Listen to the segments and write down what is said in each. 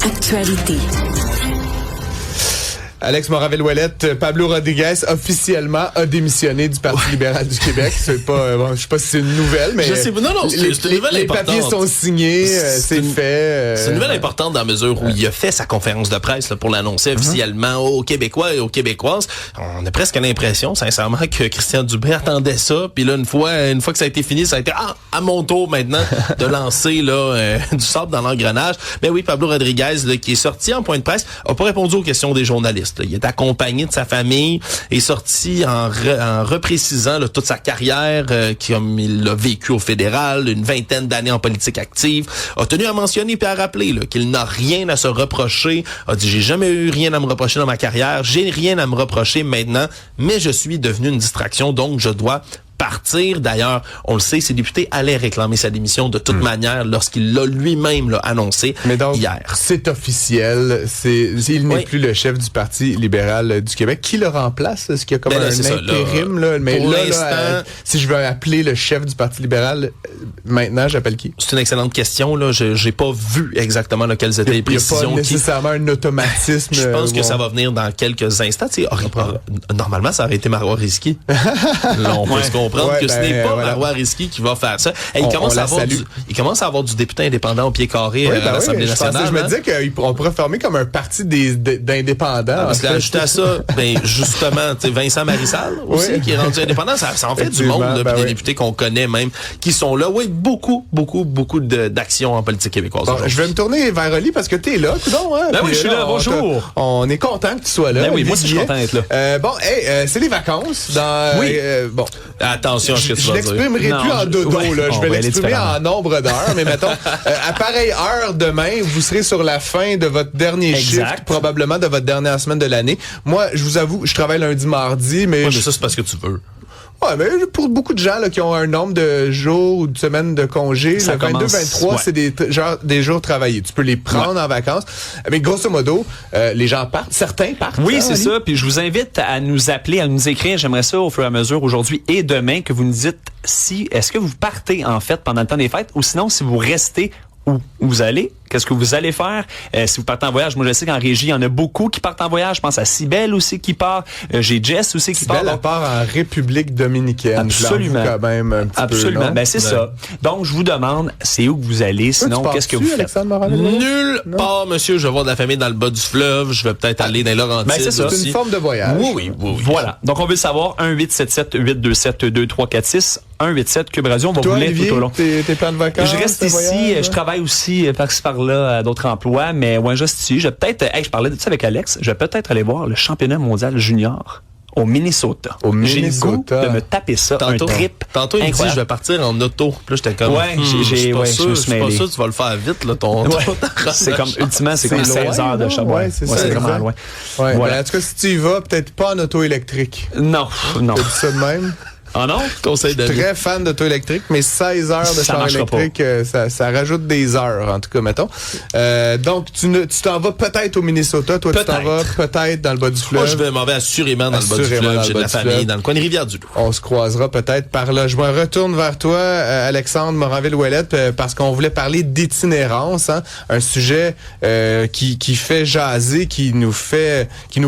Actualité. Alex Morin-Villouellette, Pablo Rodriguez officiellement a démissionné du Parti libéral du Québec. C'est pas, bon, je sais pas si c'est une nouvelle, mais je sais, non, c'est une nouvelle les importante. papiers sont signés, c'est fait. C'est une nouvelle importante dans la mesure où il a fait sa conférence de presse là, pour l'annoncer officiellement aux Québécois et aux Québécoises. On a presque l'impression, sincèrement, que Christian Dubé attendait ça. Puis là, une fois que ça a été fini, ça a été à mon tour maintenant de lancer là du sable dans l'engrenage. Mais oui, Pablo Rodriguez, là, qui est sorti en point de presse, a pas répondu aux questions des journalistes. Il est accompagné de sa famille, est sorti en reprécisant là, toute sa carrière, comme il l'a vécu au fédéral, une vingtaine d'années en politique active, a tenu à mentionner puis à rappeler là, qu'il n'a rien à se reprocher, a dit j'ai jamais eu rien à me reprocher dans ma carrière, j'ai rien à me reprocher maintenant, mais je suis devenu une distraction, donc je dois partir. D'ailleurs, on le sait, ses députés allaient réclamer sa démission de toute manière lorsqu'il l'a lui-même là, annoncé hier. C'est officiel. Il n'est plus le chef du Parti libéral du Québec. Qui le remplace? Est-ce qu'il y a comme un intérim? Là, mais pour l'instant, si je veux appeler le chef du Parti libéral, maintenant, j'appelle qui? C'est une excellente question. Là. J'ai pas vu exactement là, quelles étaient les précisions. Il n'y a pas nécessairement un automatisme. Je pense que ça va venir dans quelques instants. Normalement, ça aurait été Marois Risky. Là, on peut se comprendre que ce n'est pas Marois Risky qui va faire ça. Il commence à avoir du député indépendant au pied carré à l'Assemblée nationale. Je me disais qu'on pourrait former comme un parti d'indépendants. Parce qu'ajouter à ça, justement, Vincent Marissal aussi, qui est rendu indépendant, ça en fait du monde, là, des députés qu'on connaît même, qui sont là. Oui, beaucoup d'actions en politique québécoise. Bon, je vais me tourner vers Oli parce que t'es là, coudonc, hein? Ben oui, je suis là, bonjour. On est content que tu sois là. Ben oui, moi aussi je suis content d'être là. C'est les vacances. Bon. Attention à ce que tu vas dire. Je l'exprimerai plus en dodo, là. Je vais l'exprimer en nombre d'heures, mais mettons, à pareille heure demain, vous serez sur la fin de votre dernier shift, probablement de votre dernière semaine de l'année. Moi, je vous avoue, je travaille lundi, mardi, mais... Ouais, mais ça, c'est parce que tu veux. Ouais, mais pour beaucoup de gens là, qui ont un nombre de jours ou de semaines de congé, le 22-23, c'est des jours travaillés. Tu peux les prendre en vacances. Mais grosso modo, les gens partent. Certains partent. Oui, c'est ça. Puis je vous invite à nous appeler, à nous écrire. J'aimerais ça au fur et à mesure aujourd'hui et demain que vous nous dites est-ce que vous partez en fait pendant le temps des fêtes ou sinon si vous restez où vous allez, qu'est-ce que vous allez faire. Si vous partez en voyage, moi je sais qu'en régie, il y en a beaucoup qui partent en voyage. Je pense à Cybelle aussi qui part. J'ai Jess aussi qui part. Cybelle part en République dominicaine. Absolument. Quand même un petit Absolument. peu, ben c'est ça. Donc je vous demande, c'est où que vous allez, sinon qu'est-ce que vous faites? Nulle part, monsieur. Je vais voir de la famille dans le bas du fleuve. Je vais peut-être aller dans les Laurentides. Ben c'est ça. C'est une forme de voyage. Oui. Voilà. Donc on veut le savoir. 1-877-827-2346. 1-87 Cube Radio. On va vous lire tout au long. Tes plans de vacances? Je reste ici. Je travaille aussi par-ci par-là à d'autres emplois, mais ouais, je reste ici. Je vais peut-être, je parlais de ça avec Alex, je vais peut-être aller voir le championnat mondial junior au Minnesota. J'ai le goût de me taper ça, un trip. Tantôt, il me dit, je vais partir en auto. Puis là, j'étais comme, je suis pas sûr, tu vas le faire vite, là, ton c'est comme, ultimement, c'est comme 16 heures de char. Ouais, c'est vraiment loin. Ouais, voilà. En tout cas, si tu y vas, peut-être pas en auto électrique. Non. T'as dit ça de même? Ah non? Je suis très fan d'auto électrique, mais 16 heures de char électrique, ça rajoute des heures, en tout cas, mettons. Donc, tu t'en vas peut-être au Minnesota. Toi, tu t'en vas peut-être dans le bas du fleuve. Moi, je m'en vais assurément dans le bas du fleuve. J'ai de la famille dans le coin de Rivière-du-Loup. On se croisera peut-être par là. Je me retourne vers toi, Alexandre Morin-Villouellette, parce qu'on voulait parler d'itinérance, hein, un sujet qui fait jaser, qui nous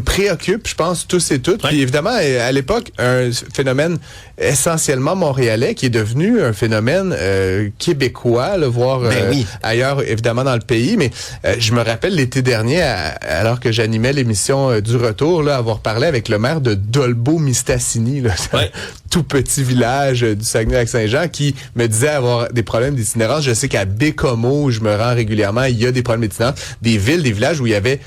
préoccupe, je pense, tous et toutes. Puis évidemment, à l'époque, un phénomène essentiellement montréalais qui est devenu un phénomène québécois, voire ailleurs évidemment dans le pays. Mais je me rappelle l'été dernier, alors que j'animais l'émission du retour, là, avoir parlé avec le maire de Dolbeau-Mistassini, tout petit village du Saguenay-Lac-Saint-Jean, qui me disait avoir des problèmes d'itinérance. Je sais qu'à Bécomo, où je me rends régulièrement, il y a des problèmes d'itinérance, des villes, des villages où il y avait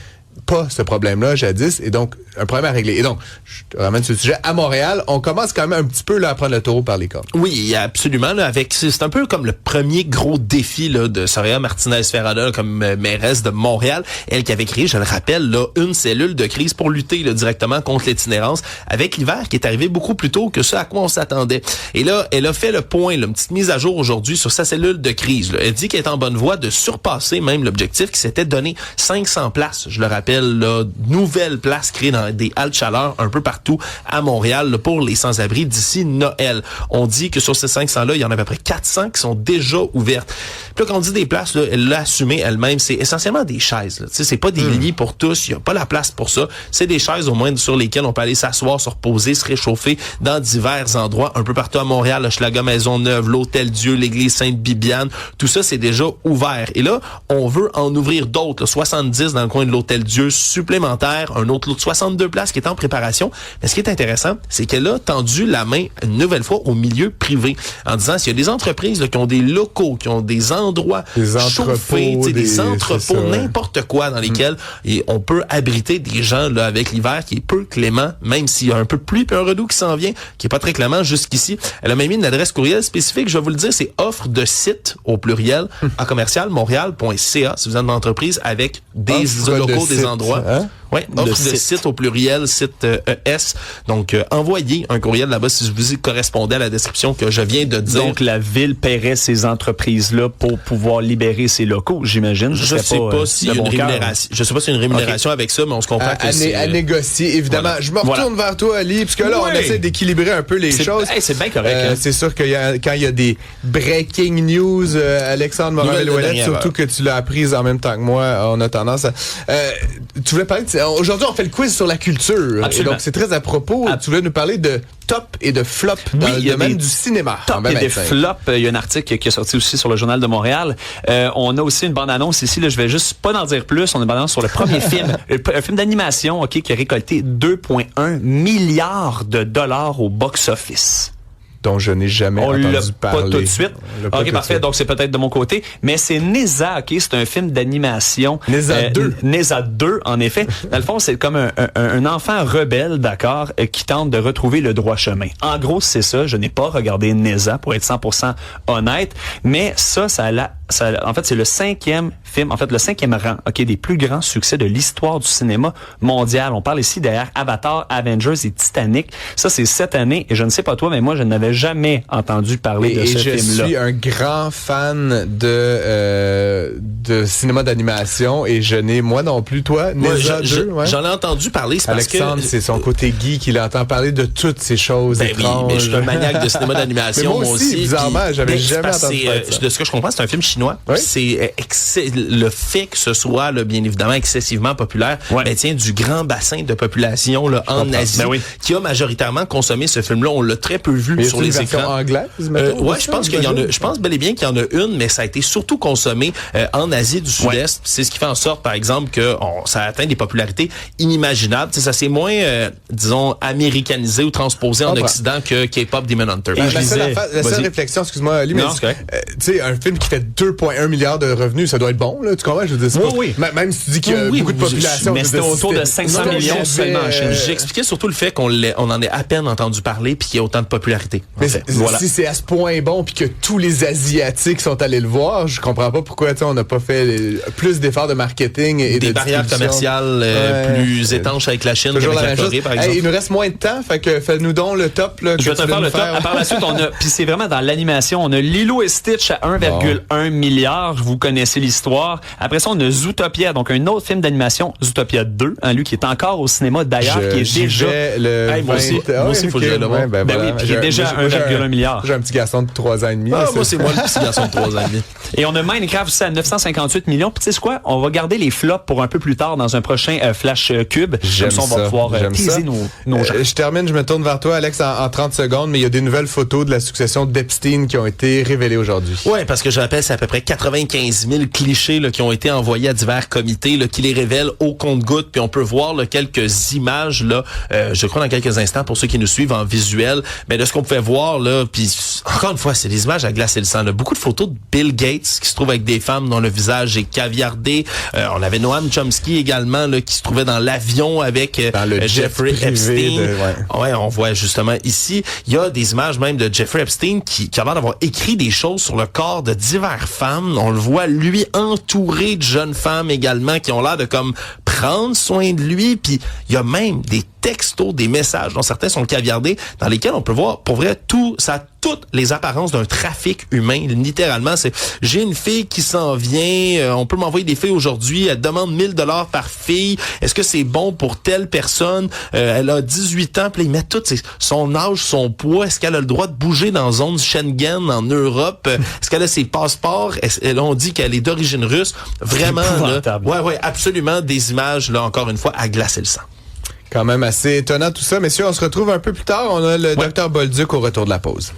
pas ce problème-là jadis, et donc un problème à régler. Et donc, je te ramène ce sujet. À Montréal, on commence quand même un petit peu là, à prendre le taureau par les cornes. Oui, absolument. Là, c'est un peu comme le premier gros défi là, de Soraya Martinez-Ferrada comme mairesse de Montréal. Elle qui avait créé, je le rappelle, là, une cellule de crise pour lutter là, directement contre l'itinérance avec l'hiver qui est arrivé beaucoup plus tôt que ce à quoi on s'attendait. Et là, elle a fait le point, là, une petite mise à jour aujourd'hui sur sa cellule de crise. Là. Elle dit qu'elle est en bonne voie de surpasser même l'objectif qui s'était donné 500 places, je le rappelle, rappelle, là, nouvelle place créée dans des haltes chaleur un peu partout à Montréal là, pour les sans-abri d'ici Noël. On dit que sur ces 500-là, il y en a à peu près 400 qui sont déjà ouvertes. Puis là, quand on dit des places, là, elle l'a assumé elle-même, c'est essentiellement des chaises. Là. C'est pas des lits pour tous, il n'y a pas la place pour ça. C'est des chaises au moins sur lesquelles on peut aller s'asseoir, se reposer, se réchauffer dans divers endroits un peu partout à Montréal, le Schlager Maisonneuve, l'Hôtel Dieu, l'église Sainte-Bibiane, tout ça c'est déjà ouvert. Et là, on veut en ouvrir d'autres, là, 70 dans le coin de l'Hôtel Dieu supplémentaire, un autre lot de 62 places qui est en préparation. Mais ce qui est intéressant, c'est qu'elle a tendu la main une nouvelle fois au milieu privé en disant s'il y a des entreprises là, qui ont des locaux, qui ont des endroits chauffés, des entrepôts, n'importe quoi dans lesquels et on peut abriter des gens là avec l'hiver qui est peu clément, même s'il y a un peu de pluie puis un redout qui s'en vient, qui est pas très clément jusqu'ici. Elle a même mis une adresse courriel spécifique, je vais vous le dire, c'est offre de site au pluriel à commercial montréal.ca si vous êtes une entreprise avec des locaux, des endroits. Hein? Oui, offre de site au pluriel, site ES. Donc, envoyez un courriel là-bas si vous correspondez à la description que je viens de dire. Donc, la ville paierait ces entreprises-là pour pouvoir libérer ses locaux, j'imagine. Je sais pas s'il y a une rémunération. Je sais pas s'il y a une rémunération avec ça, mais on se comprend que c'est... À négocier, évidemment. Voilà. Je me retourne vers toi, Ali, parce que là, on essaie d'équilibrer un peu les choses. C'est bien correct. C'est sûr que quand il y a des breaking news, Alexandre Moranville-Ouellette, surtout que tu l'as apprise en même temps que moi, on a tendance à... tu voulais parler aujourd'hui, on fait le quiz sur la culture. Absolument. Et donc, c'est très à propos. Tu voulais nous parler de top et de flop dans le domaine du cinéma. Top et des flops. Il y a un article qui est sorti aussi sur le Journal de Montréal. On a aussi une bande-annonce ici. Là, je vais juste pas en dire plus. On a une bande-annonce sur le premier film. Un film d'animation qui a récolté 2,1 milliards de dollars au box-office. Dont je n'ai jamais entendu parler. Pas tout de suite. OK, parfait. Donc, c'est peut-être de mon côté. Mais c'est Neza, OK? C'est un film d'animation. Neza 2. Neza 2, en effet. Dans le fond, c'est comme un enfant rebelle, d'accord, qui tente de retrouver le droit chemin. En gros, c'est ça. Je n'ai pas regardé Neza, pour être 100% honnête. Mais en fait, c'est le 5e film, en fait, le 5e rang, OK, des plus grands succès de l'histoire du cinéma mondial. On parle ici derrière Avatar, Avengers et Titanic. Ça, c'est cette année. Et je ne sais pas toi, mais moi, je n'avais jamais entendu parler de ce film-là. Je suis un grand fan de cinéma d'animation et je n'ai, moi non plus, toi, Neza 2. J'en ai entendu parler, c'est parce que... Alexandre, c'est son côté geek, il entend parler de toutes ces choses étranges. Oui, mais je suis un maniaque de cinéma d'animation, moi aussi. Bizarrement, j'avais jamais entendu parler de ça. De ce que je comprends, c'est un film chinois. Oui? C'est le fait que ce soit, là, bien évidemment, excessivement populaire, tient du grand bassin de population là, en Asie, qui a majoritairement consommé ce film-là. On l'a très peu vu sur les écrans. Anglaise, je pense qu'il y en a. Je pense bel et bien qu'il y en a une, mais ça a été surtout consommé en Asie du Sud-Est. C'est ce qui fait en sorte, par exemple, que ça a atteint des popularités inimaginables. T'sais, ça s'est moins, disons, américanisé ou transposé en Occident que K-pop Demon Hunter. La seule réflexion, excuse-moi, Ali, mais tu sais, un film qui fait 2,1 milliards de revenus, ça doit être bon, là. Tu comprends? Je veux dire, même si tu dis qu'il y a beaucoup de population. Mais c'était autour de 500 millions seulement en Chine. J'expliquais surtout le fait qu'on en ait à peine entendu parler puis qu'il y a autant de popularité. Si c'est à ce point bon puis que tous les Asiatiques sont allés le voir, je comprends pas pourquoi on n'a pas fait plus d'efforts de marketing et des barrières commerciales plus étanches avec la Chine qu'avec la Corée, par exemple. Il nous reste moins de temps, fait que fais-nous donc le top. Là, je vais te faire le top. Par la suite, puis c'est vraiment dans l'animation, on a Lilo et Stitch à 1,1 milliard. Vous connaissez l'histoire. Après ça, on a Zootopia, donc un autre film d'animation, Zootopia 2, lui qui est encore au cinéma d'ailleurs, qui est déjà... Moi aussi, il faut que je le voir. Qui est déjà 1,1 milliard. J'ai un petit garçon de 3 ans et demi. Moi, c'est moi le petit garçon de 3 ans et demi. Et on a Minecraft aussi à 958 millions. Puis tu sais quoi? On va garder les flops pour un peu plus tard dans un prochain Flash Cube. Comme ça, on va pouvoir teaser nos gens. Je termine, je me tourne vers toi, Alex, en 30 secondes, mais il y a des nouvelles photos de la succession d'Epstein qui ont été révélées aujourd'hui. Oui, parce que je rappelle, c'est à peu près 95 000 clichés là, qui ont été envoyés à divers comités là, qui les révèlent au compte-gouttes. Puis on peut voir là, quelques images, là, je crois dans quelques instants, pour ceux qui nous suivent en visuel, mais de ce qu'on pouvait voir, là, puis encore une fois, c'est des images à glacer le sang. Là. Beaucoup de photos de Bill Gates qui se trouve avec des femmes dont le visage est caviardé. On avait Noam Chomsky également là, qui se trouvait dans l'avion avec Jeffrey Epstein. On voit justement ici, il y a des images même de Jeffrey Epstein qui a l'air d'avoir écrit des choses sur le corps de diverses femmes. On le voit, lui, entouré de jeunes femmes également qui ont l'air de comme prendre soin de lui. Puis il y a même des textos, des messages dont certains sont caviardés, dans lesquels on peut voir, pour vrai, ça a toutes les apparences d'un trafic humain. Littéralement, c'est j'ai une fille qui s'en vient, on peut m'envoyer des filles aujourd'hui, elle demande 1000 $ par fille. Est-ce que c'est bon pour telle personne? Elle a 18 ans, puis là, il met tout son âge, son poids. Est-ce qu'elle a le droit de bouger dans zone Schengen en Europe? Est-ce qu'elle a ses passeports? On dit qu'elle est d'origine russe. Vraiment, là, ouais, absolument des images, là, encore une fois, à glacer le sang. Quand même assez étonnant tout ça. Messieurs, on se retrouve un peu plus tard. On a le Dr Bolduc au retour de la pause.